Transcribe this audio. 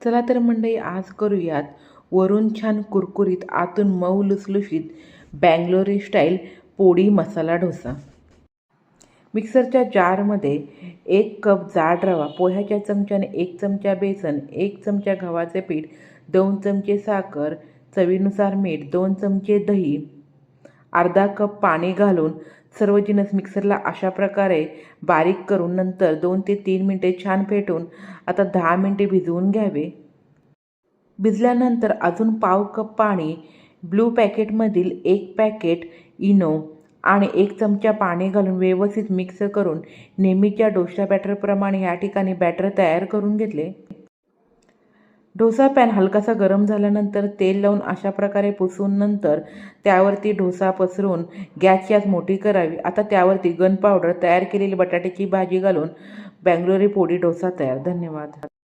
चला तर मंडळी, आज करूयात वरून छान कुरकुरीत आतून मऊ लुसलुशीत बँगलोरी स्टाईल पोडी मसाला डोसा। मिक्सरच्या जारमध्ये 1 कप जाड रवा, पोह्याच्या चमच्याने 1 चमचा बेसन, 1 चमचा गव्हाचे पीठ, 2 चमचे साखर, चवीनुसार मीठ, 2 चमचे दही, अर्धा कप पाणी घालून सर्व जिन्नस मिक्सरला अशा प्रकारे बारीक करून नंतर 2 ते 3 मिनिटे छान फेटून आता 10 मिनिटे भिजवून घ्यावे। भिजल्यानंतर अजून पाव कप पाणी, ब्लू पॅकेटमधील 1 पॅकेट इनो आणि 1 चमचा पाणी घालून व्यवस्थित मिक्स करून नेहमीच्या डोसा बॅटरप्रमाणे या ठिकाणी बॅटर तयार करून घेतले। डोसा पॅन हलकासा गरम झाल्यानंतर तेल लावून अशा प्रकारे पुसून नंतर त्यावरती डोसा पसरून गॅसची आच मोठी करावी। आता त्यावरती गन पावडर, तयार केलेली बटाट्याची भाजी घालून बँगलोरी पोडी डोसा तयार। धन्यवाद।